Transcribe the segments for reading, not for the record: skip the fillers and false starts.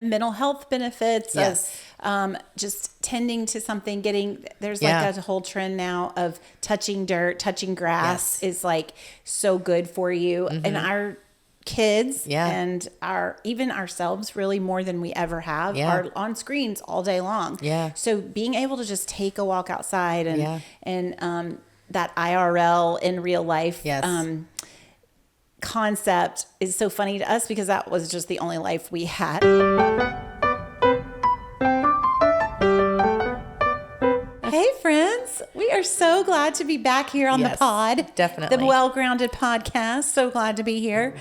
mental health benefits Yes. of just tending to something, there's like a whole trend now of touching dirt, touching grass is like so good for you. And our kids and even ourselves, really more than we ever have, are on screens all day long. So being able to just take a walk outside and that IRL in real life concept is so funny to us because that was just the only life we had. Hey friends, we are so glad to be back here on the pod. Definitely. The Well-Grounded Podcast. So glad to be here.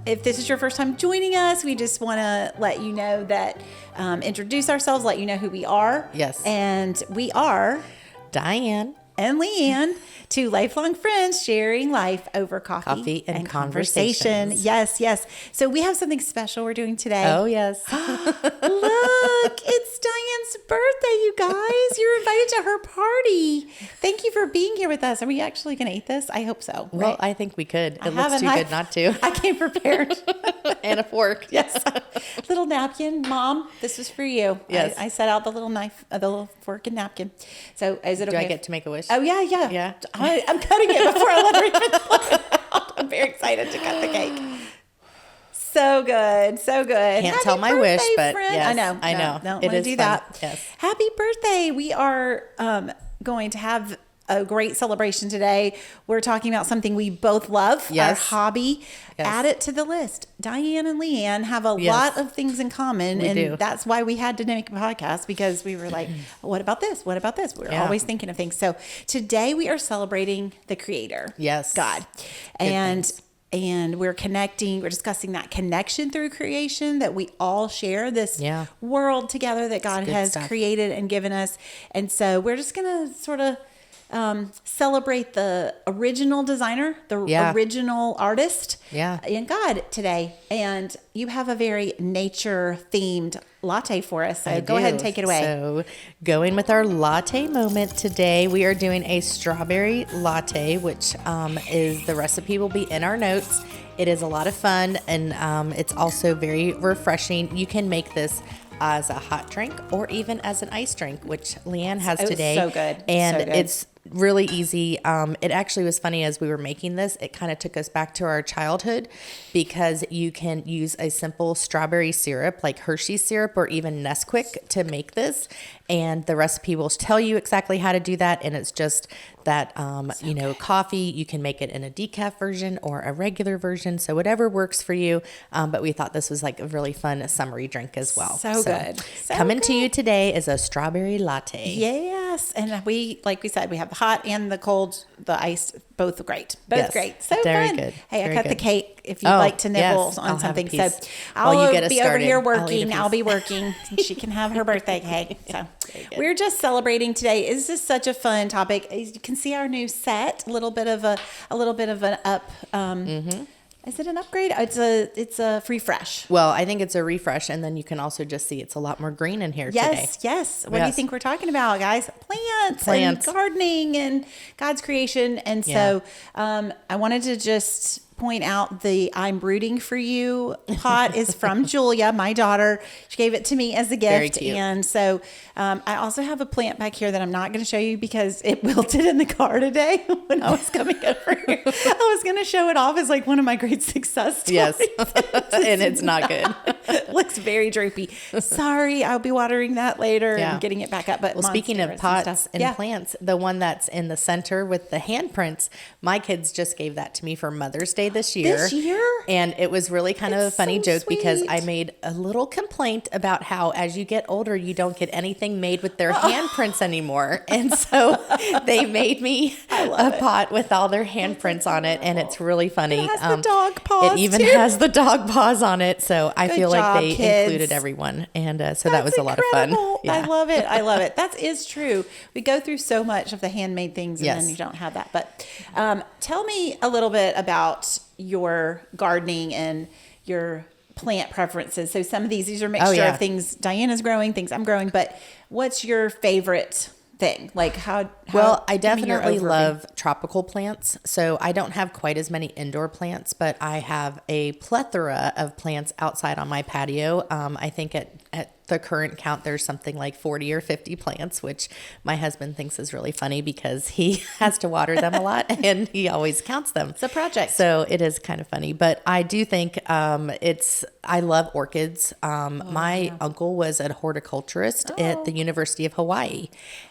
If this is your first time joining us, we just want to let you know that, introduce ourselves, let you know who we are. Yes. And we are Diane and Leigh Ann, two lifelong friends sharing life over coffee and conversation. Yes, yes. So we have something special we're doing today. Oh, yes. Look, it's Diane's birthday, you guys. You're invited to her party. Thank you for being here with us. Are we actually going to eat this? I hope so. Well, right? I think we could. It looks too good not to. I came prepared. And a fork. Yes. Little napkin. Mom, this is for you. Yes. I set out the little knife, the little fork and napkin. So is it okay? Do I get to make a wish? Oh, yeah. Yeah. I'm cutting it before I let her even look it out. I'm very excited to cut the cake. So good. So good. Can't tell my wish, but friend. yes, I know. I know. Don't It want to is do fun. that. Yes. Happy birthday. We are going to have a great celebration today. We're talking about something we both love, our hobby. Yes. Add it to the list. Diane and Leigh Ann have a lot of things in common. We do. That's why we had to make a podcast, because we were like, what about this? What about this? We're always thinking of things. So today we are celebrating the Creator. Yes. God. And we're discussing that connection through creation, that we all share this world together that God has created and given us. And so we're just going to sort of celebrate the original designer, the original artist in God today. And you have a very nature themed latte for us. So go ahead and take it away. So going with our latte moment today, we are doing a strawberry latte, which is the recipe will be in our notes. It is a lot of fun, and it's also very refreshing. You can make this as a hot drink or even as an ice drink, which Leigh Ann has today. So good. And so good. it's really easy. It actually was funny as we were making this, it kind of took us back to our childhood, because you can use a simple strawberry syrup like Hershey's syrup or even Nesquik to make this. And the recipe will tell you exactly how to do that. And it's just that, coffee, you can make it in a decaf version or a regular version. So whatever works for you. But we thought this was like a really fun summery drink as well. So good. Coming to you today is a strawberry latte. Yes. And we, like we said, we have the hot and the cold, the iced, both great. Both great. So very fun. Good. Hey, very I cut good. the cake if you'd like to nibble on something. So I'll be over here working. I'll be working. She can have her birthday cake. So we're just celebrating today. This is such a fun topic. As you can see our new set, a little bit of an up. Is it an upgrade? It's a refresh. Well, I think it's a refresh, and then you can also just see it's a lot more green in here today. Yes. What do you think we're talking about, guys? Plants and gardening and God's creation. And so I wanted to just point out the I'm rooting for you pot is from Julia, my daughter. She gave it to me as a gift. Very cute. And so I also have a plant back here that I'm not going to show you because it wilted in the car today when I was coming over here. I was going to show it off as like one of my great success stories. Yes. And it's not good. Looks very droopy. Sorry, I'll be watering that later and getting it back up. But speaking of pots and plants, the one that's in the center with the handprints, my kids just gave that to me for Mother's Day this year. And it was really kind of a funny joke because I made a little complaint about how as you get older, you don't get anything made with their handprints anymore. And so they made me a pot with all their handprints on it. And it's really funny. It has the dog paws. It even has the dog paws on it. So I feel like they included everyone. And so that was a lot of fun. Yeah. I love it. I love it. That is true. We go through so much of the handmade things and then you don't have that. But tell me a little bit about your gardening and your plant preferences. So some of these are a mixture of things Diana's growing, things I'm growing, but what's your favorite thing? Like well, I definitely love tropical plants. So I don't have quite as many indoor plants, but I have a plethora of plants outside on my patio. I think at the current count, there's something like 40 or 50 plants, which my husband thinks is really funny because he has to water them a lot and he always counts them. It's a project. So it is kind of funny, but I do think I love orchids. My uncle was a horticulturist at the University of Hawaii.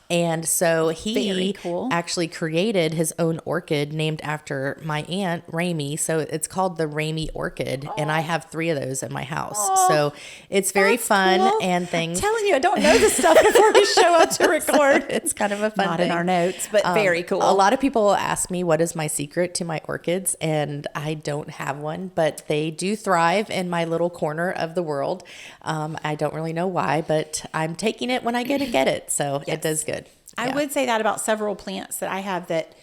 And so he actually created his own orchid named after my aunt, Ramey. So it's called the Ramey orchid. And I have 3 of those in my house. So it's very fun and things. I'm telling you, I don't know this stuff before we show up to record. So it's kind of a fun Not thing. in our notes, but very cool. A lot of people will ask me what is my secret to my orchids, and I don't have one, but they do thrive in my little corner of the world. I don't really know why, but I'm taking it when I get it. So it does good. I would say that about several plants that I have, that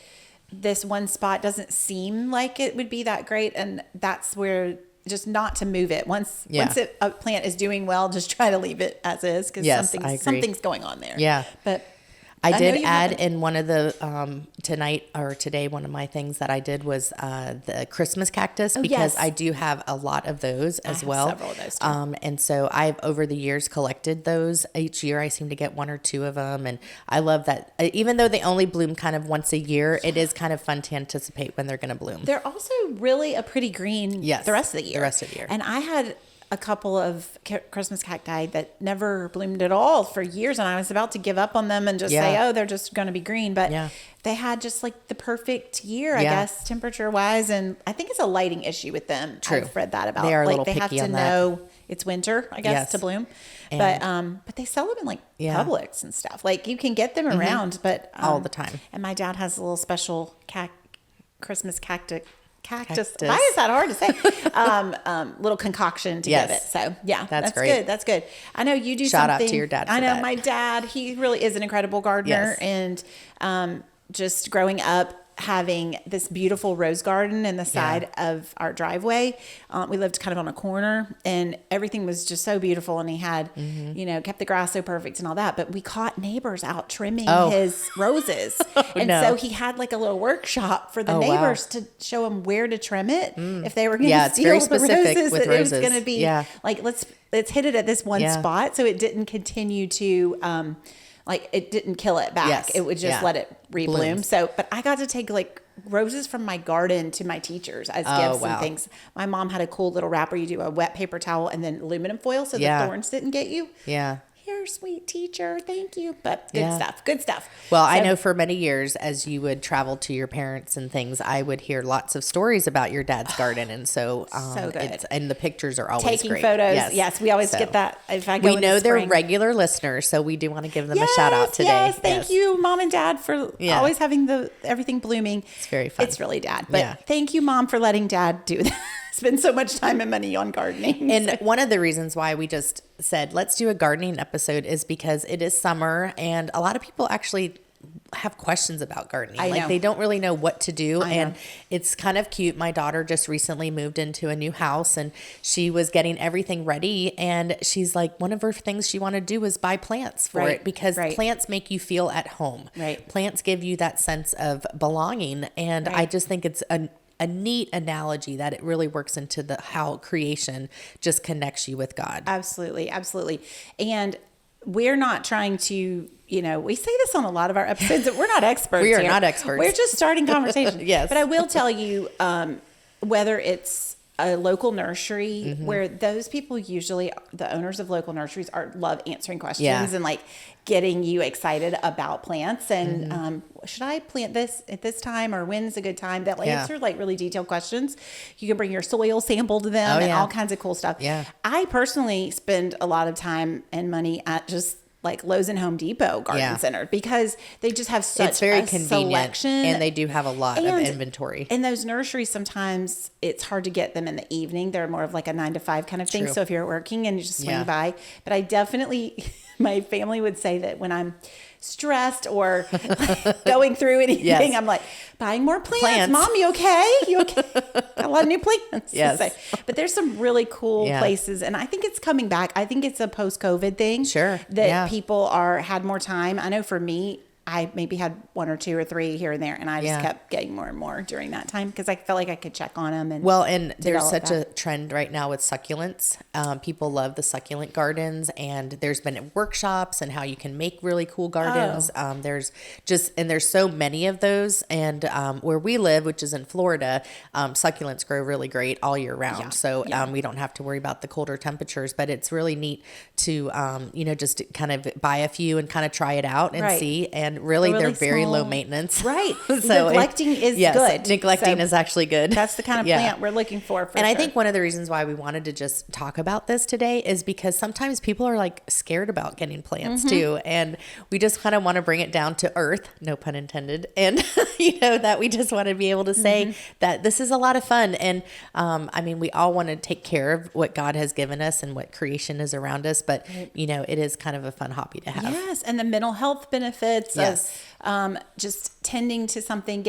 this one spot doesn't seem like it would be that great. And that's where just not to move it. Once a plant is doing well, just try to leave it as is, because something's going on there. Yeah. But I did add in one of the today, one of my things that I did was the Christmas cactus, because I do have a lot of those as well. Several of those too. And so I've over the years collected those. Each year I seem to get 1 or 2 of them, and I love that. Even though they only bloom kind of once a year, it is kind of fun to anticipate when they're going to bloom. They're also really a pretty green the rest of the year. The rest of the year. And I had a couple of Christmas cacti that never bloomed at all for years, and I was about to give up on them and just say, oh, they're just going to be green. But they had just like the perfect year, I guess, temperature wise. And I think it's a lighting issue with them. True. I've read that about. They are like, a little they have picky to on know it's winter, I guess, to bloom. But they sell them in like Publix and stuff. Like you can get them around, but all the time. And my dad has a little special Christmas cactus. Why is that hard to say? Little concoction to give it. So that's great. good. That's good. I know you do Shout something. out to your dad. I know my dad. He really is an incredible gardener, and just growing up having this beautiful rose garden in the side of our driveway. We lived kind of on a corner, and everything was just so beautiful. And he had, kept the grass so perfect and all that. But we caught neighbors out trimming his roses. So he had like a little workshop for the neighbors to show them where to trim it. If they were going to steal the roses, that it was going to be like, let's hit it at this one spot. So it didn't continue to, it didn't kill it back. Yes. It would just let it rebloom. So, but I got to take like roses from my garden to my teachers as gifts and things. My mom had a cool little wrapper. You do a wet paper towel and then aluminum foil so the thorns didn't get you. Yeah. Here, sweet teacher. Thank you. But good stuff. Well, I know for many years, as you would travel to your parents and things, I would hear lots of stories about your dad's garden. And so, so good. And the pictures are always taking great. photos. Yes, we always get that. If I go we know they're regular listeners, so we do want to give them a shout out today. Yes, thank you, Mom and Dad, for always having everything blooming. It's very fun. It's really Dad. But thank you, Mom, for letting Dad do that. Spend so much time and money on gardening. And one of the reasons why we just said, let's do a gardening episode is because it is summer and a lot of people actually have questions about gardening. They don't really know what to do. And it's kind of cute. My daughter just recently moved into a new house and she was getting everything ready. And she's like, one of her things she wanted to do was buy plants for it because plants make you feel at home. Right. Plants give you that sense of belonging. And I just think it's a neat analogy that it really works into how creation just connects you with God. Absolutely. Absolutely. And we're not trying to, we say this on a lot of our episodes that we're not experts. We are not experts. We're just starting conversation. Yes. But I will tell you, whether it's a local nursery where those people usually, the owners of local nurseries love answering questions and like getting you excited about plants and should I plant this at this time or when's a good time? They'll answer like really detailed questions. You can bring your soil sample to them and all kinds of cool stuff. Yeah. I personally spend a lot of time and money at just like Lowe's and Home Depot garden center because they just have such it's very a convenient selection. And they do have a lot of inventory. And those nurseries, sometimes it's hard to get them in the evening. They're more of like a 9 to 5 kind of thing. True. So if you're working and you just swing by, but I definitely, my family would say that when I'm stressed or going through anything, I'm like, buying more plants. Mom, you okay? You okay? Got a lot of new plants. Yes. But there's some really cool places. And I think it's coming back. I think it's a post-COVID thing. Sure. That people had more time. I know for me, I maybe had 1 or 2 or 3 here and there, and I just kept getting more and more during that time because I felt like I could check on them. And there's such a trend right now with succulents. People love the succulent gardens, and there's been workshops and how you can make really cool gardens. There's so many of those, and where we live, which is in Florida, succulents grow really great all year round. So we don't have to worry about the colder temperatures, but it's really neat to just kind of buy a few and kind of try it out and see. And really they're very low maintenance. Right. So neglecting is good. Neglecting is actually good. That's the kind of plant we're looking for and I think one of the reasons why we wanted to just talk about this today is because sometimes people are like scared about getting plants too. And we just kind of want to bring it down to earth, no pun intended. And, that we just want to be able to say that this is a lot of fun. And we all want to take care of what God has given us and what creation is around us. But, it is kind of a fun hobby to have. Yes. And the mental health benefits of just tending to something,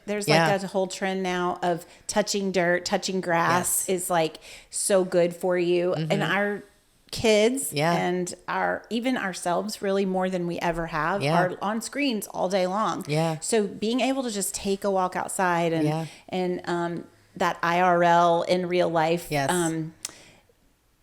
there's like a whole trend now of touching dirt, touching grass is like so good for you. And our kids and even ourselves really more than we ever have are on screens all day long. So being able to just take a walk outside and that IRL in real life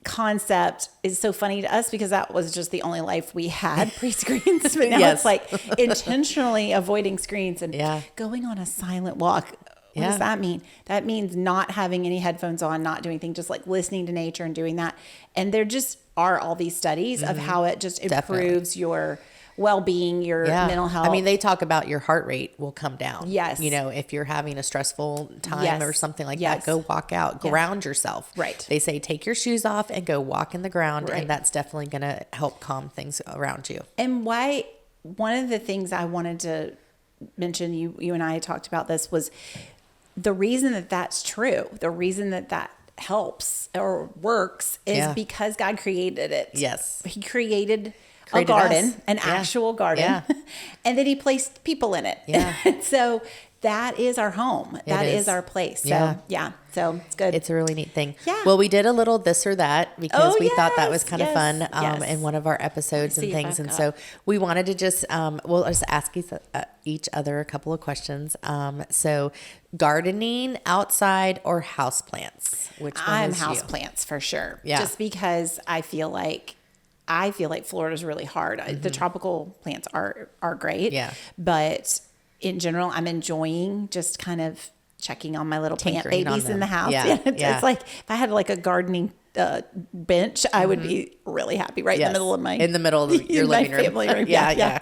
concept is so funny to us because that was just the only life we had pre-screens. But now it's like intentionally avoiding screens and going on a silent walk. What does that mean? That means not having any headphones on, not doing things, just like listening to nature and doing that. And there just are all these studies of how it just improves your well-being, your mental health. They talk about your heart rate will come down. Yes. If you're having a stressful time or something like that, go walk out, ground yourself. Right. They say take your shoes off and go walk in the ground, and that's definitely going to help calm things around you. And one of the things I wanted to mention, you and I talked about this, was the reason that that's true, the reason that helps or works is because God created it. Yes. He created a garden, an actual garden, and then he placed people in it. So that is our home. That is our place. So so it's good. It's a really neat thing. Well, we did a little this or that because we thought that was kind of fun in one of our episodes and things. And so we wanted to just, we'll just ask each other a couple of questions. So gardening outside or houseplants? Which one I'm is you? houseplants for sure. Just because I feel like Florida's really hard. The tropical plants are great. But in general, I'm enjoying just kind of checking on my little plant babies in the house. It's like if I had like a gardening bench, I would be really happy in the middle of your living room. Family room. Yeah.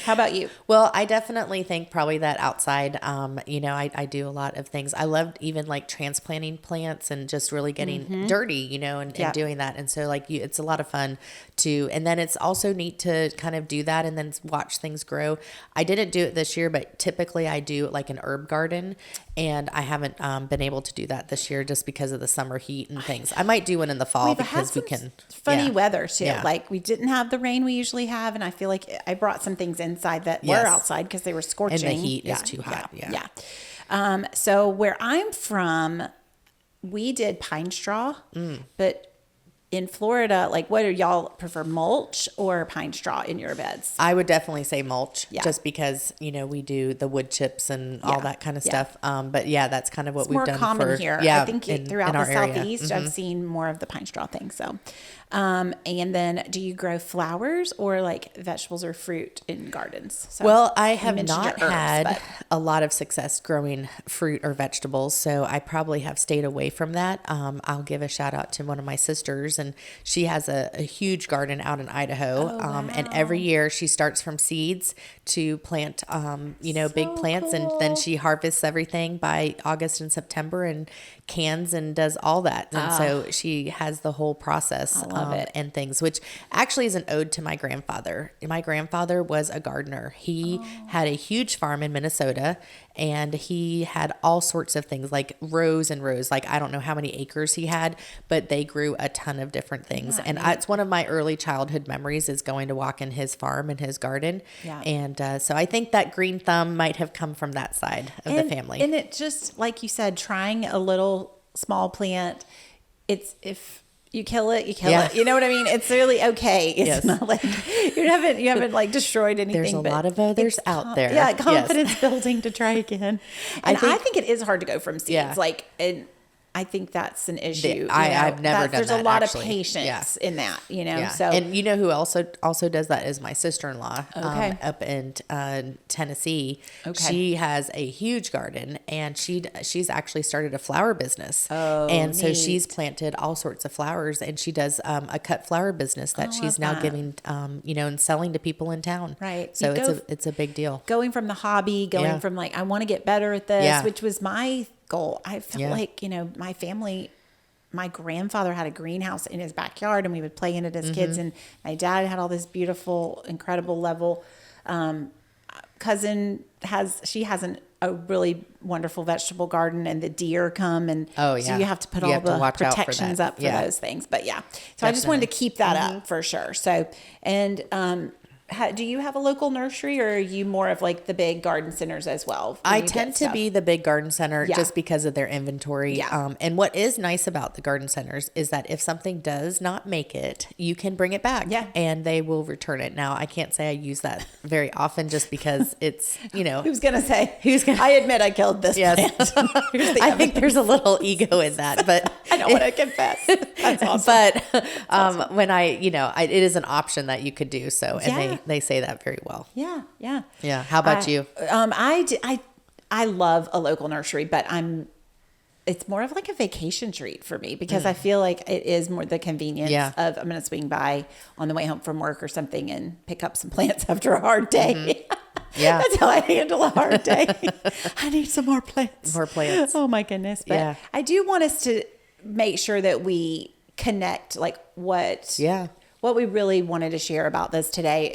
How about you? Well, I definitely think probably that outside, I do a lot of things. I loved even like transplanting plants and just really getting dirty, and doing that. And so it's a lot of fun too. And then it's also neat to kind of do that and then watch things grow. I didn't do it this year, but typically I do like an herb garden, and I haven't been able to do that this year just because of the summer heat and things. I might do one in the fall because we can. Funny weather too. Like we didn't have the rain we usually have, and I feel like I brought some things inside that were outside because they were scorching. And the heat is too hot. So where I'm from, we did pine straw, but in Florida, what do y'all prefer, mulch or pine straw in your beds? I would definitely say mulch, just because we do the wood chips and all that kind of stuff. But that's kind of what we've done. It's more common here. I think throughout the southeast, I've seen more of the pine straw thing. So, and then do you grow flowers or vegetables or fruit in gardens? So well, I have not had a lot of success growing fruit or vegetables, so I probably have stayed away from that. I'll give a shout out to one of my sisters, and she has a huge garden out in Idaho. And every year she starts from seeds to plant, big plants, and then she harvests everything by August and September and cans and does all that. And so she has the whole process and things, which actually is an ode to my grandfather. My grandfather was a gardener. He had a huge farm in Minnesota, and he had all sorts of things like rows and rows. I don't know how many acres he had, but they grew a ton of different things. And it's one of my early childhood memories is going to walk in his farm and his garden. And so I think that green thumb might have come from that side of the family. And it just, like you said, trying a little small plant, if you kill it. You know what I mean? It's really okay. It's not like you haven't like destroyed anything. There's a lot of others out there. Yeah, confidence building to try again. And I think it is hard to go from seeds. Like, and I think that's an issue. I've never done that. There's a lot of patience in that, So, and you know who also does that is my sister-in-law up in Tennessee. Okay. She has a huge garden, and she's actually started a flower business. Oh, and so she's planted all sorts of flowers, and she does a cut flower business that she's now giving, and selling to people in town. Right. So it's a big deal. Going from the hobby, from like I want to get better at this, which was my goal. I felt like, my family, my grandfather had a greenhouse in his backyard, and we would play in it as kids. And my dad had all this beautiful, incredible level. Cousin has a really wonderful vegetable garden, and the deer come, and so you have to put all the protections up for those things. But so definitely. I just wanted to keep that up for sure. So, and, do you have a local nursery, or are you more of like the big garden centers as well? I tend to be the big garden center just because of their inventory. Yeah. And what is nice about the garden centers is that if something does not make it, you can bring it back and they will return it. Now, I can't say I use that very often just because it's, Who's going to say? I admit I killed this plant. I think there's a little ego in that, but I don't want to confess. That's awesome. But when it is an option that you could do so. And they say that very well. Yeah. Yeah. How about you? I love a local nursery, but it's more of like a vacation treat for me because I feel like it is more the convenience of I'm going to swing by on the way home from work or something and pick up some plants after a hard day. Mm-hmm. Yeah. That's how I handle a hard day. I need some more plants. Oh my goodness. But I do want us to make sure that we connect like what we really wanted to share about this today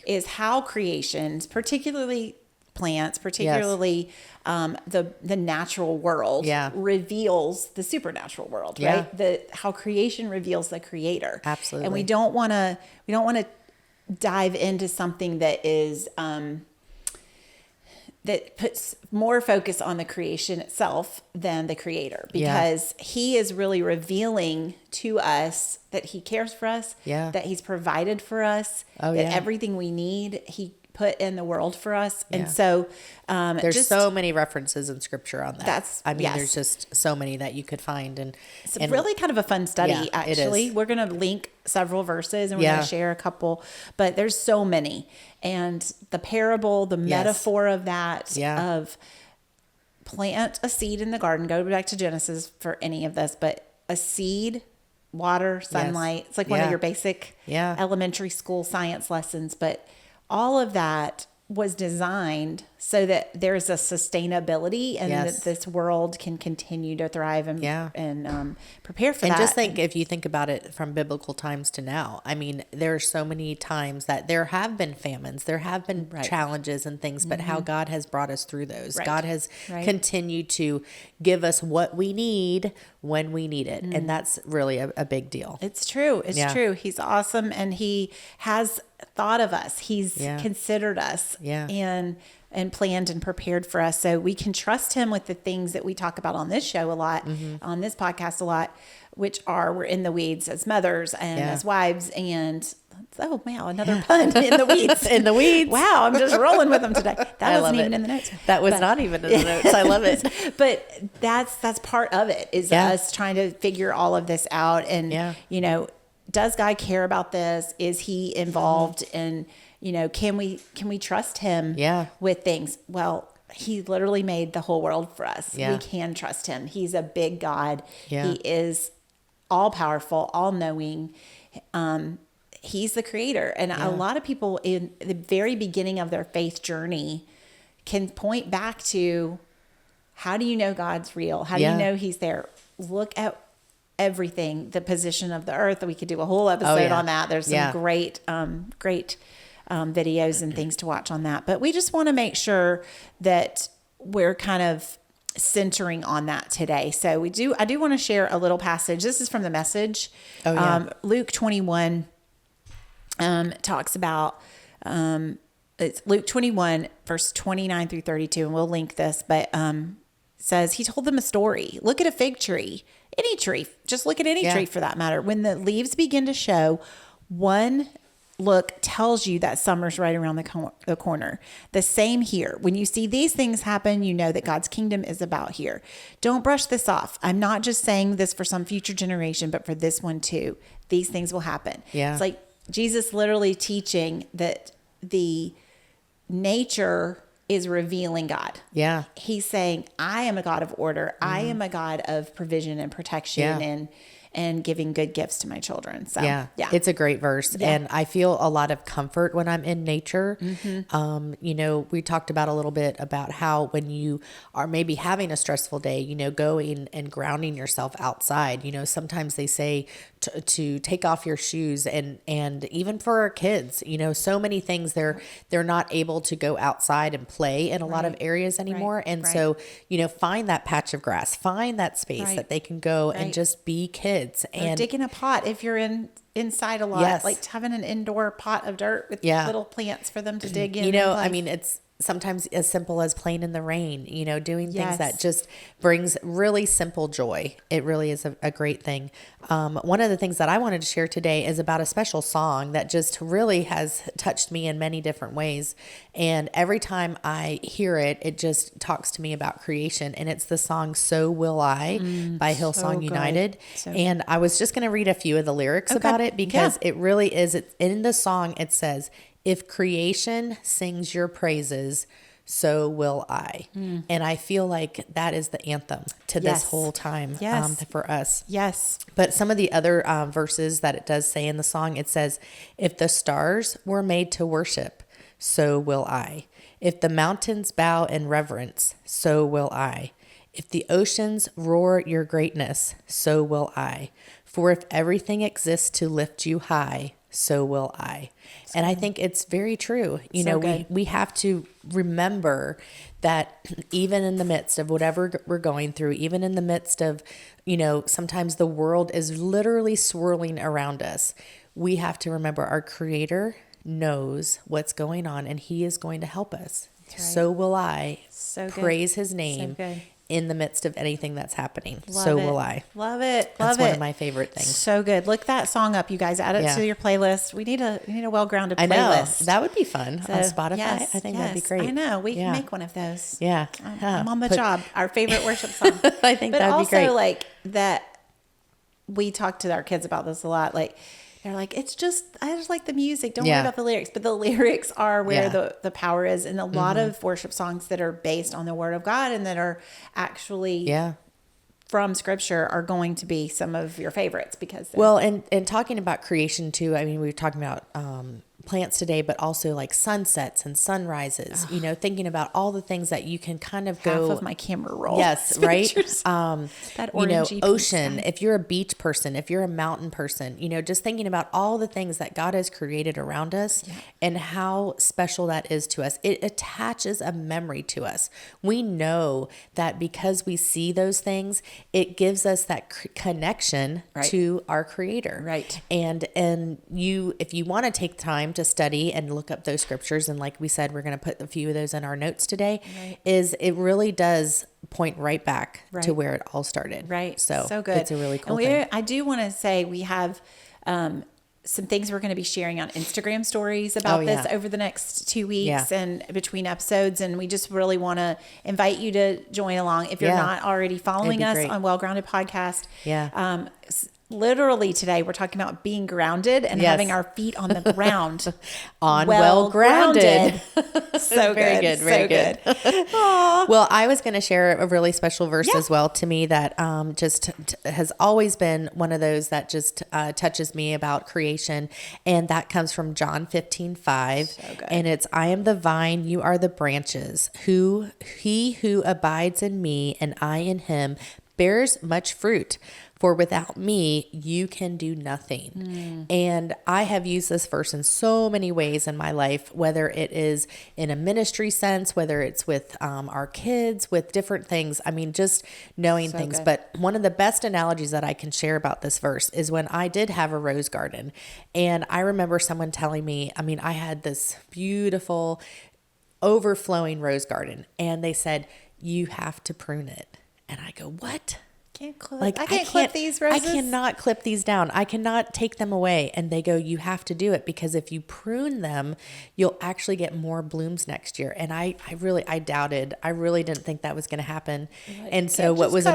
is how creations, particularly plants, particularly the natural world, reveals the supernatural world, right? How creation reveals the creator. Absolutely. And we don't want to dive into something that is that puts more focus on the creation itself than the creator, because he is really revealing to us that he cares for us, that he's provided for us, that everything we need, he put in the world for us. And so there's so many references in scripture on that. There's just so many that you could find. And it's really kind of a fun study, actually. We're going to link several verses and we're going to share a couple, but there's so many. And the parable, the metaphor of that, of plant a seed in the garden, go back to Genesis for any of this, but a seed, water, sunlight, it's like one of your basic elementary school science lessons, but all of that was designed so that there's a sustainability and that this world can continue to thrive and prepare for that. And just think, if you think about it from biblical times to now, I mean, there are so many times that there have been famines, there have been challenges and things, but how God has brought us through those. God has continued to give us what we need when we need it. And that's really a big deal. It's true. It's true. He's awesome. And he has thought of us. He's considered us and planned and prepared for us. So we can trust him with the things that we talk about on this show a lot, on this podcast a lot, which are we're in the weeds as mothers and as wives. And oh, wow, another pun, in the weeds. In the weeds. Wow, I'm just rolling with them today. That wasn't even in the notes. That was not even in the notes. I love it. But that's part of it, is us trying to figure all of this out. And, does God care about this? Is he involved in, can we trust him with things? Well, he literally made the whole world for us. We can trust him. He's a big God. He is all powerful, all knowing. He's the creator. And a lot of people in the very beginning of their faith journey can point back to, how do you know God's real? How do you know he's there? Look at everything, the position of the earth. We could do a whole episode on that. There's some great videos and things to watch on that. But we just want to make sure that we're kind of centering on that today. So I do want to share a little passage. This is from the Message. Luke 21 talks about, it's Luke 21 verse 29 through 32, and we'll link this, but says, he told them a story. Look at a fig tree. any tree, just look at any tree for that matter. When the leaves begin to show, one look tells you that summer's right around the corner. The same here. When you see these things happen, you know that God's kingdom is about here. Don't brush this off. I'm not just saying this for some future generation, but for this one too. These things will happen. Yeah. It's like Jesus literally teaching that the nature is revealing God. Yeah. He's saying, I am a God of order. I am a God of provision and protection and giving good gifts to my children. So yeah, it's a great verse. Yeah. And I feel a lot of comfort when I'm in nature. Mm-hmm. You know, we talked about a little bit about how when you are maybe having a stressful day, you know, going and grounding yourself outside, you know, sometimes they say to take off your shoes and even for our kids, you know, so many things they're not able to go outside and play in a lot of areas anymore. Right. And so, you know, find that patch of grass, find that space that they can go and just be kids. And digging a pot if you're inside a lot, like having an indoor pot of dirt with little plants for them to dig in. You know, I mean, it's sometimes as simple as playing in the rain, you know, doing things that just brings really simple joy. It really is a great thing. One of the things that I wanted to share today is about a special song that just really has touched me in many different ways. And every time I hear it, it just talks to me about creation. And it's the song So Will I by Hillsong United. And I was just going to read a few of the lyrics about it because it really is. In the song, it says, if creation sings your praises, so will I. And I feel like that is the anthem to this whole time for us. Yes. But some of the other verses that it does say in the song, it says, if the stars were made to worship, so will I. If the mountains bow in reverence, so will I. If the oceans roar your greatness, so will I. For if everything exists to lift you high, so will I. And I think it's very true. You know, we have to remember that even in the midst of whatever we're going through, even in the midst of, you know, sometimes the world is literally swirling around us. We have to remember our Creator knows what's going on and He is going to help us. Right. So will I praise His name in the midst of anything that's happening. Will I. Love it. That's one of my favorite things. So good. Look that song up, you guys. Add it to your playlist. We need a well-grounded playlist. I know. That would be fun on Spotify. I think that'd be great. I know. We can make one of those. Yeah. I'm on the job. Our favorite worship song. I think that'd be great. But also like that we talk to our kids about this a lot. Like, they're like, I just like the music. Don't worry about the lyrics. But the lyrics are where the power is. And a lot of worship songs that are based on the Word of God and that are actually from Scripture are going to be some of your favorites because. Well, and talking about creation too. I mean, we were talking about plants today, but also like sunsets and sunrises. You know, thinking about all the things that you can kind of go. Half of my camera roll. Yes, right. That you know, ocean. If you're a beach person, if you're a mountain person, you know, just thinking about all the things that God has created around us and how special that is to us. It attaches a memory to us. We know that because we see those things, it gives us that connection to our Creator. Right. And if you want to take time to study and look up those scriptures, and like we said, we're going to put a few of those in our notes today, is it really does point right back to where it all started. Right. So good. It's a really cool thing. I do want to say we have some things we're going to be sharing on Instagram stories about this over the next 2 weeks and between episodes. And we just really want to invite you to join along. If you're not already following us on Well Grounded Podcast, literally today we're talking about being grounded and having our feet on the ground. On well grounded. So very good. Very good. Well, I was going to share a really special verse as well to me that just has always been one of those that just touches me about creation. And that comes from John 15:5. So and it's, I am the vine, you are the branches. He who abides in me and I in him bears much fruit. For without me, you can do nothing. And I have used this verse in so many ways in my life, whether it is in a ministry sense, whether it's with our kids, with different things. I mean, just knowing things. Good. But one of the best analogies that I can share about this verse is when I did have a rose garden. And I remember someone telling me, I mean, I had this beautiful overflowing rose garden. And they said, you have to prune it. And I go, what? can't clip these roses. I cannot clip these down. I cannot take them away. And they go, you have to do it, because if you prune them, you'll actually get more blooms next year. And I doubted. I really didn't think that was going to happen. And so what was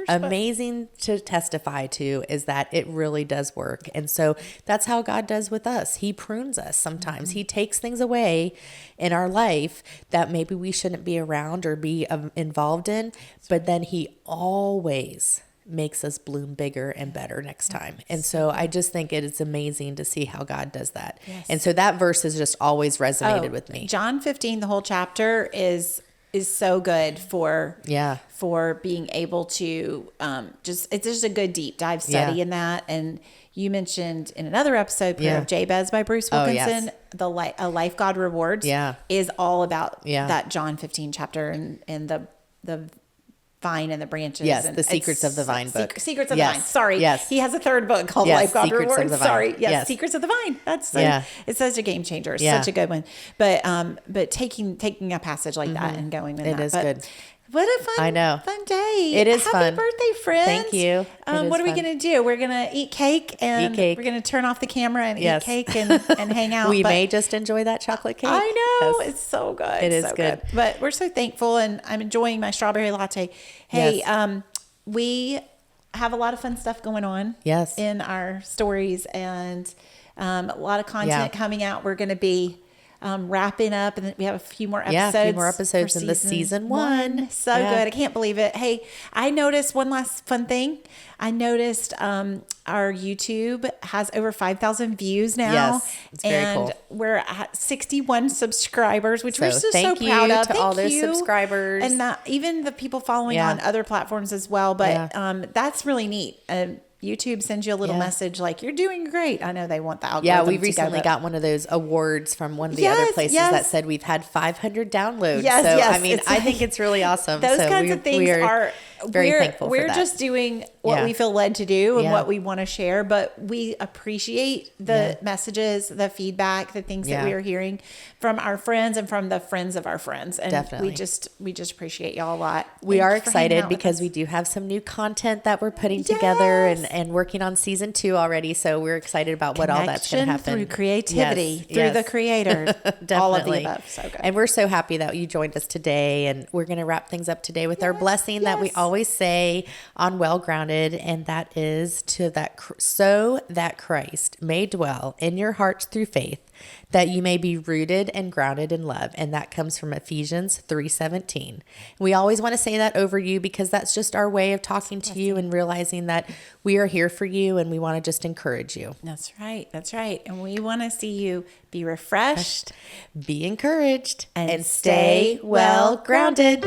amazing to testify to is that it really does work. And so that's how God does with us. He prunes us sometimes. He takes things away in our life that maybe we shouldn't be around or be involved in, but then he always makes us bloom bigger and better next time. And so I just think it is amazing to see how God does that. Yes. And so that verse has just always resonated with me. John 15, the whole chapter is so good for being able to it's just a good deep dive study in that. And you mentioned in another episode, Prayer of Jabez by Bruce Wilkinson, a Life God Rewards is all about that John 15 chapter and the vine and the branches. Yes, and the Secrets of the Vine book. Secrets of the Vine. Sorry. Yes. He has a third book called Life God Rewards. Sorry. Yes, Secrets of the Vine. That's it's such a game changer. It's such a good one. But taking a passage like that and going with it is good. What a fun day. It is Happy fun. birthday, friends. Thank you. What are we going to do? We're going to eat cake and we're going to turn off the camera and eat cake and hang out. We may just enjoy that chocolate cake. I know. Yes. It's so good. It is so good. But we're so thankful, and I'm enjoying my strawberry latte. Hey, we have a lot of fun stuff going on in our stories, and a lot of content coming out. We're going to be wrapping up, and then we have a few more episodes. In the season 1. So good. I can't believe it. Hey, I noticed one last fun thing. I noticed our YouTube has over 5,000 views now. Yes, it's very cool. We're at 61 subscribers, which we're just so proud of. Thank all those subscribers. And even the people following on other platforms as well. But that's really neat. YouTube sends you a little message like, you're doing great. I know they want the algorithm. Yeah, we recently got one of those awards from one of the other places that said we've had 500 downloads. I think it's really awesome. Those kinds of things are very thankful for that. We're just doing what we feel led to do and what we want to share, but we appreciate the messages, the feedback, the things that we are hearing from our friends and from the friends of our friends. And we just appreciate y'all a lot. We are excited because we do have some new content that we're putting together and working on season 2 already. So we're excited about what all that's going to happen. Through creativity, through the creator, all of the above. So good. And we're so happy that you joined us today, and we're going to wrap things up today with our blessing that we always say on Well Grounded, and that is so that Christ may dwell in your hearts through faith, that you may be rooted and grounded in love. And that comes from Ephesians 3:17. We always want to say that over you, because that's just our way of talking to you and realizing that we are here for you, and we want to just encourage you. That's right. That's right. And we want to see you be refreshed, be encouraged, and stay well grounded.